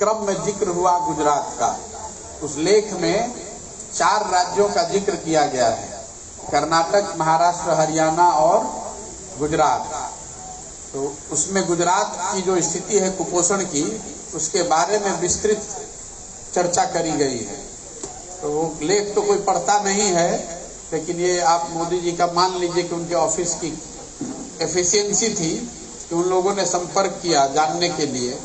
क्रम में जिक्र हुआ गुजरात का। उस लेख में 4 राज्यों का जिक्र किया गया है, कर्नाटक, महाराष्ट्र, हरियाणा और गुजरात। तो उसमें गुजरात की जो स्थिति है कुपोषण की, उसके बारे में विस्तृत चर्चा करी गई है। तो वो लेख तो कोई पढ़ता नहीं है, लेकिन ये आप मोदी जी का मान लीजिए कि उनके ऑफिस की एफिशिएंसी थी कि उन लोगों ने संपर्क किया जानने के लिए।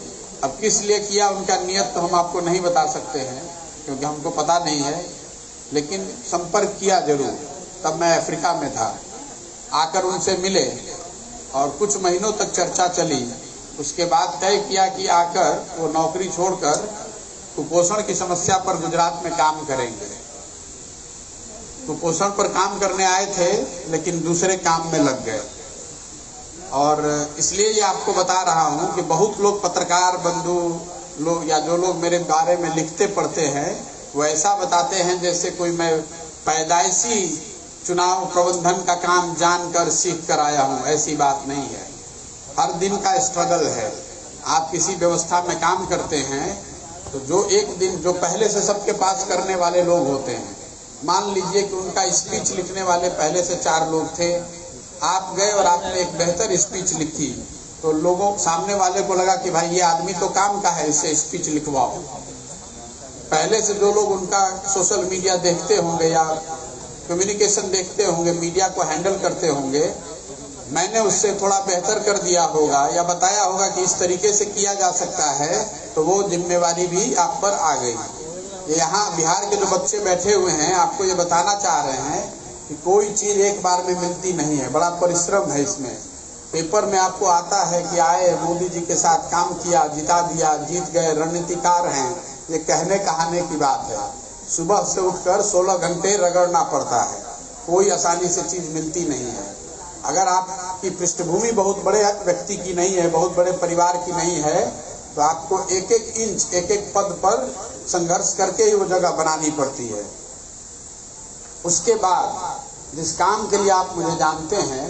अब किस लिए किया, उनका नियत तो हम आपको नहीं बता सकते हैं क्योंकि हमको पता नहीं है, लेकिन संपर्क किया जरूर। तब मैं अफ्रीका में था, आकर उनसे मिले और कुछ महीनों तक चर्चा चली। उसके बाद तय किया कि आकर वो नौकरी छोड़कर कुपोषण की समस्या पर गुजरात में काम करेंगे। कुपोषण पर काम करने आए थे लेकिन दूसरे काम में लग गए। और इसलिए ये आपको बता रहा हूँ कि बहुत लोग, पत्रकार बंधु लोग या जो लोग मेरे बारे में लिखते पढ़ते हैं, वो ऐसा बताते हैं जैसे कोई मैं पैदाइशी चुनाव प्रबंधन का काम जानकर सीख कर आया हूँ। ऐसी बात नहीं है, हर दिन का स्ट्रगल है। आप किसी व्यवस्था में काम करते हैं तो जो एक दिन जो पहले से सबके पास करने वाले लोग होते हैं, मान लीजिए कि उनका स्पीच लिखने वाले पहले से 4 लोग थे, आप गए और आपने एक बेहतर स्पीच लिखी, तो लोगों सामने वाले को लगा कि भाई ये आदमी तो काम का है, इससे स्पीच लिखवाओ। पहले से जो लोग उनका सोशल मीडिया देखते होंगे या कम्युनिकेशन देखते होंगे, मीडिया को हैंडल करते होंगे, मैंने उससे थोड़ा बेहतर कर दिया होगा या बताया होगा कि इस तरीके से किया जा सकता है, तो वो जिम्मेवारी भी आप पर आ गई। यहाँ बिहार के जो बच्चे बैठे हुए हैं, आपको ये बताना चाह रहे हैं कि कोई चीज एक बार में मिलती नहीं है, बड़ा परिश्रम है इसमें। पेपर में आपको आता है कि आए, मोदी जी के साथ काम किया, जिता दिया, जीत गए, रणनीतिकार हैं, ये कहने कहाने की बात है। सुबह से उठकर 16 घंटे रगड़ना पड़ता है, कोई आसानी से चीज मिलती नहीं है। अगर आपकी पृष्ठभूमि बहुत बड़े व्यक्ति की नहीं है, बहुत बड़े परिवार की नहीं है, तो आपको एक एक इंच, एक एक पद पर संघर्ष करके ही वो जगह बनानी पड़ती है। उसके बाद जिस काम के लिए आप मुझे जानते हैं,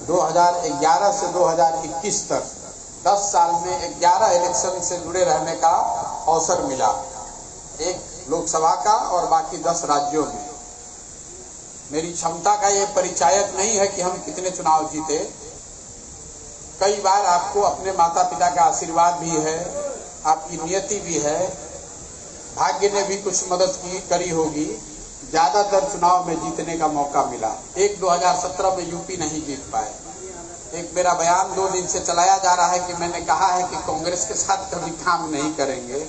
2011 से 2021 तक 10 साल में 11 इलेक्शन से जुड़े रहने का अवसर मिला, एक लोकसभा का और बाकी 10 राज्यों में। मेरी क्षमता का ये परिचायक नहीं है कि हम कितने चुनाव जीते। कई बार आपको अपने माता पिता का आशीर्वाद भी है, आपकी नियति भी है, भाग्य ने भी कुछ मदद करी होगी। ज्यादातर चुनाव में जीतने का मौका मिला। एक 2017 में यूपी नहीं जीत पाए। एक मेरा बयान 2 दिन से चलाया जा रहा है कि मैंने कहा है कि कांग्रेस के साथ कभी काम नहीं करेंगे।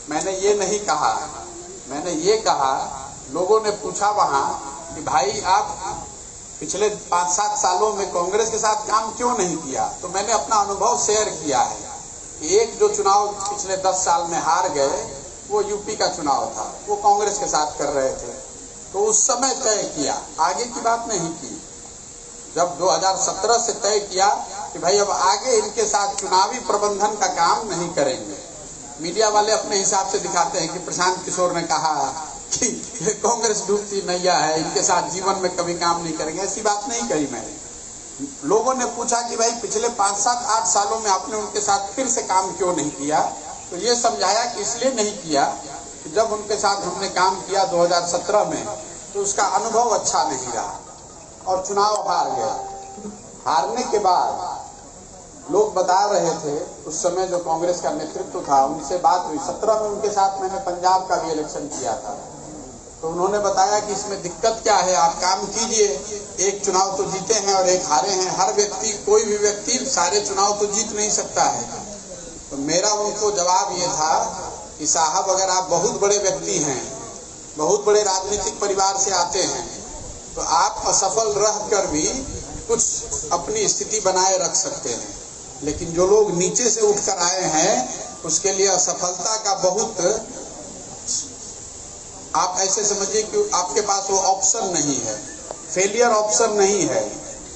मैंने ये नहीं कहा, मैंने ये कहा, लोगों ने पूछा वहां कि भाई आप पिछले 5-7 सालों में कांग्रेस के साथ काम क्यों नहीं किया, तो मैंने अपना अनुभव शेयर किया है कि एक जो चुनाव पिछले 10 साल में हार गए, वो यूपी का चुनाव था, वो कांग्रेस के साथ कर रहे थे, तो उस समय तय किया, आगे की बात नहीं की। जब 2017 से तय किया कि भाई अब आगे इनके साथ चुनावी प्रबंधन का काम नहीं करेंगे। मीडिया वाले अपने हिसाब से दिखाते हैं कि प्रशांत किशोर ने कहा कि कांग्रेस डूबती नैया है, इनके साथ जीवन में कभी काम नहीं करेंगे। ऐसी बात नहीं कही मैंने। लोगों ने पूछा कि भाई पिछले 5-7-8 सालों में आपने उनके साथ फिर से काम क्यों नहीं किया, तो ये समझाया कि इसलिए नहीं किया कि जब उनके साथ हमने काम किया 2017 में, तो उसका अनुभव अच्छा नहीं रहा और चुनाव हार गया। हारने के बाद लोग बता रहे थे, उस समय जो कांग्रेस का नेतृत्व था, उनसे बात हुई। 17 में उनके साथ मैंने पंजाब का भी इलेक्शन किया था, तो उन्होंने बताया कि इसमें दिक्कत क्या है, आप काम कीजिए, एक चुनाव तो जीते हैं और एक हारे हैं। हर व्यक्ति, कोई भी व्यक्ति सारे चुनाव तो जीत नहीं सकता है। तो मेरा उनको जवाब ये था कि साहब, अगर आप बहुत बड़े व्यक्ति हैं, बहुत बड़े राजनीतिक परिवार से आते हैं, तो आप असफल रहकर भी कुछ अपनी स्थिति बनाए रख सकते हैं, लेकिन जो लोग नीचे से उठकर आए हैं, उसके लिए असफलता का बहुत, आप ऐसे समझिए कि आपके पास वो ऑप्शन नहीं है, फेलियर ऑप्शन नहीं है।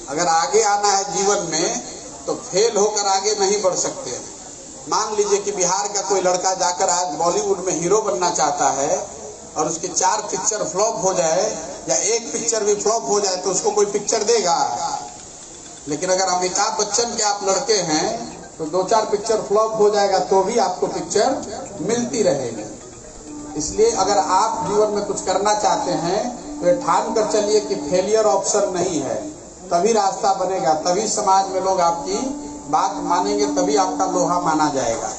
अगर आगे आना है जीवन में, तो फेल होकर आगे नहीं बढ़ सकते हैं। मान लीजिए कि बिहार का कोई लड़का जाकर आज बॉलीवुड में हीरो बनना चाहता है और उसके 4 पिक्चर फ्लॉप हो जाए या एक पिक्चर भी फ्लॉप हो जाए, तो उसको कोई पिक्चर देगा। लेकिन अगर अमिताभ बच्चन के आप लड़के हैं तो 2-4 पिक्चर फ्लॉप हो जाएगा तो भी आपको पिक्चर मिलती रहेगी। इसलिए अगर आप जीवन में कुछ करना चाहते हैं तो ठान कर चलिए कि फेलियर ऑप्शन नहीं है, तभी रास्ता बनेगा, तभी समाज में लोग आपकी बात मानेंगे, तभी आपका लोहा माना जाएगा।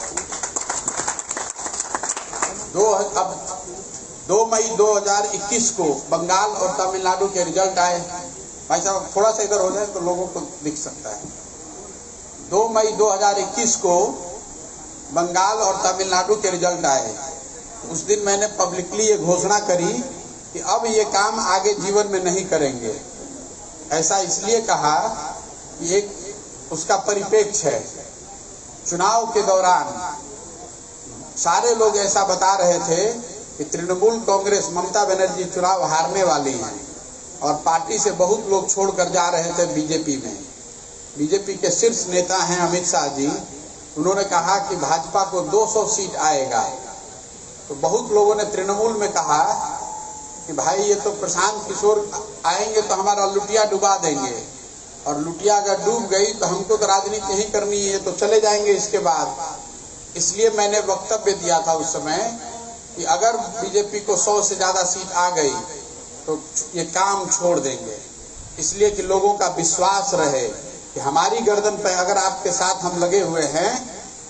2 मई 2021 को बंगाल और तमिलनाडु के रिजल्ट आए। भाई साहब थोड़ा सा इधर हो जाए तो लोगों को दिख सकता है। 2 मई 2021 को बंगाल और तमिलनाडु के रिजल्ट आए। उस दिन मैंने पब्लिकली ये घोषणा करी कि अब ये काम आगे जीवन में नहीं करेंगे। ऐसा इसलिए कहा कि एक उसका परिप्रेक्ष्य है। चुनाव के दौरान सारे लोग ऐसा बता रहे थे कि तृणमूल कांग्रेस ममता बनर्जी चुनाव हारने वाली है, और पार्टी से बहुत लोग छोड़कर जा रहे थे बीजेपी में। बीजेपी के शीर्ष नेता हैं अमित शाह जी, उन्होंने कहा कि भाजपा को 200 सीट आएगा। तो बहुत लोगों ने तृणमूल में कहा कि भाई ये तो प्रशांत किशोर आएंगे तो हमारा लुटिया डुबा देंगे, और लुटिया अगर डूब गई तो हमको तो राजनीति नहीं करनी है, तो चले जाएंगे इसके बाद। इसलिए मैंने वक्तव्य दिया था उस समय कि अगर बीजेपी को 100 से ज्यादा सीट आ गई तो ये काम छोड़ देंगे, इसलिए कि लोगों का विश्वास रहे कि हमारी गर्दन पर अगर आपके साथ हम लगे हुए हैं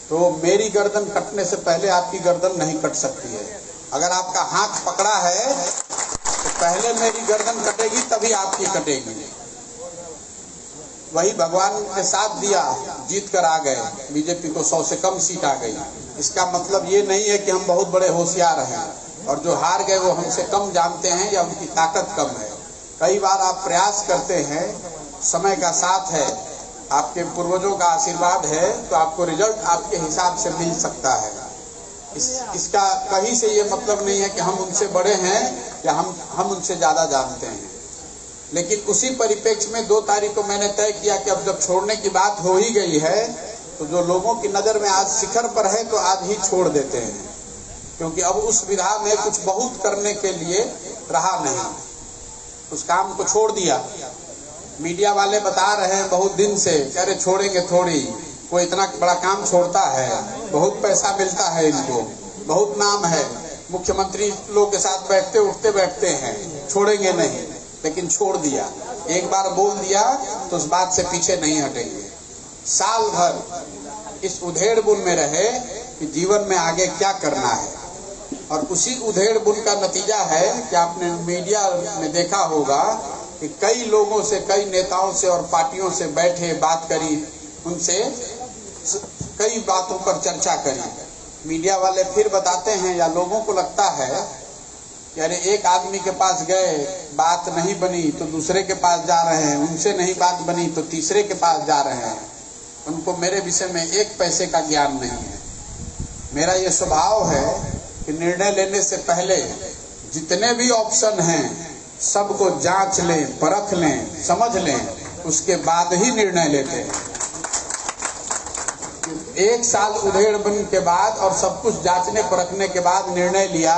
तो मेरी गर्दन कटने से पहले आपकी गर्दन नहीं कट सकती है। अगर आपका हाथ पकड़ा है तो पहले मेरी गर्दन कटेगी तभी आपकी कटेगी। वही भगवान ने साथ दिया, जीत कर आ गए, बीजेपी को 100 से कम सीट आ गई। इसका मतलब ये नहीं है कि हम बहुत बड़े होशियार हैं और जो हार गए वो हमसे कम जानते हैं या उनकी ताकत कम है। कई बार आप प्रयास करते हैं, समय का साथ है, आपके पूर्वजों का आशीर्वाद है, तो आपको रिजल्ट आपके हिसाब से मिल सकता है। इसका कहीं से ये मतलब नहीं है कि हम उनसे बड़े हैं या हम उनसे ज्यादा जानते हैं। लेकिन उसी परिप्रेक्ष्य में 2 तारीख को मैंने तय किया कि अब जब छोड़ने की बात हो ही गई है तो जो लोगों की नजर में आज शिखर पर है तो आज ही छोड़ देते हैं, क्योंकि अब उस विधा में कुछ बहुत करने के लिए रहा नहीं। उस काम को छोड़ दिया। मीडिया वाले बता रहे हैं बहुत दिन से, कह रहे छोड़ेंगे थोड़ी, कोई इतना बड़ा काम छोड़ता है, बहुत पैसा मिलता है इनको, बहुत नाम है, मुख्यमंत्री लोग के साथ बैठते हैं, छोड़ेंगे नहीं। लेकिन छोड़ दिया। एक बार बोल दिया तो उस बात से पीछे नहीं हटेंगे। साल भर इस उधेड़-बुन में रहे कि जीवन में आगे क्या करना है, और उसी उधेड़-बुन का नतीजा है कि आपने मीडिया में देखा होगा कि कई लोगों से, कई नेताओं से और पार्टियों से बैठे, बात करी, उनसे कई बातों पर चर्चा करी। मीडिया वाले फिर बताते हैं या लोगों को लगता है कि अरे एक आदमी के पास गए, बात नहीं बनी तो दूसरे के पास जा रहे हैं, उनसे नहीं बात बनी तो तीसरे के पास जा रहे हैं। उनको मेरे विषय में 1 पैसे का ज्ञान नहीं है। मेरा ये स्वभाव है कि निर्णय लेने से पहले जितने भी ऑप्शन हैं सबको जांच लें, परख लें, समझ लें, उसके बाद ही निर्णय लेते हैं। 1 साल उधेड़-बुन के बाद और सब कुछ जांचने परखने के बाद निर्णय लिया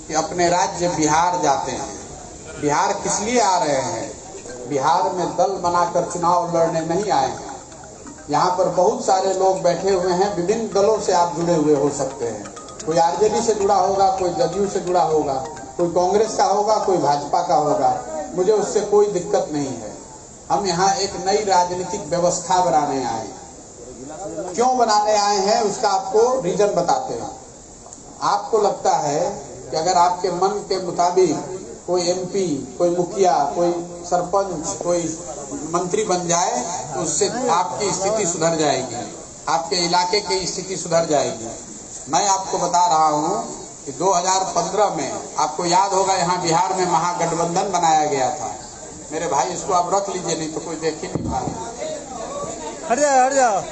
कि अपने राज्य बिहार जाते हैं। बिहार किस लिए आ रहे हैं? बिहार में दल बनाकर चुनाव लड़ने नहीं आए हैं। यहाँ पर बहुत सारे लोग बैठे हुए हैं, विभिन्न दलों से आप जुड़े हुए हो सकते हैं। कोई आरजेडी से जुड़ा होगा, कोई जदयू से जुड़ा होगा, कोई कांग्रेस का होगा, कोई भाजपा का होगा, मुझे उससे कोई दिक्कत नहीं है। हम यहाँ एक नई राजनीतिक व्यवस्था बनाने आए हैं। क्यों बनाने आए हैं उसका आपको रीजन बताते हैं। आपको लगता है कि अगर आपके मन के मुताबिक कोई एमपी, कोई मुखिया, कोई सरपंच, कोई मंत्री बन जाए तो उससे आपकी स्थिति सुधर जाएगी, आपके इलाके की स्थिति सुधर जाएगी। मैं आपको बता रहा हूँ कि 2015 में आपको याद होगा यहाँ बिहार में महागठबंधन बनाया गया था। मेरे भाई इसको आप रख लीजिए, नहीं तो कोई देख ही नहीं पाएगा। हट जाओ, हट जाओ।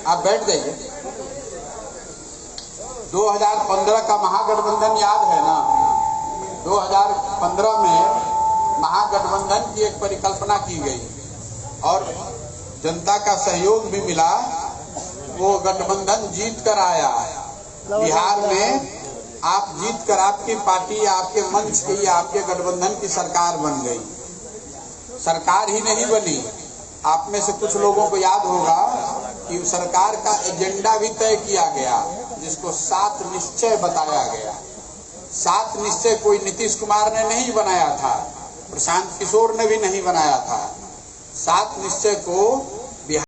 आप बैठ जाइए। 2015 का महागठबंधन याद है ना? 2015 में महागठबंधन की एक परिकल्पना की गई और जनता का सहयोग भी मिला। वो गठबंधन जीत कर आया। बिहार में आप जीत कर आपकी पार्टी, आपके मंच की, आपके गठबंधन की सरकार बन गई। सरकार ही नहीं बनी, आप में से कुछ लोगों को याद होगा कि सरकार का एजेंडा भी तय किया गया, जिसको 7 निश्चय बताया गया। 7 निश्चय कोई नीतीश कुमार ने नहीं बनाया था, प्रशांत किशोर ने भी नहीं बनाया था। 7 निश्चय को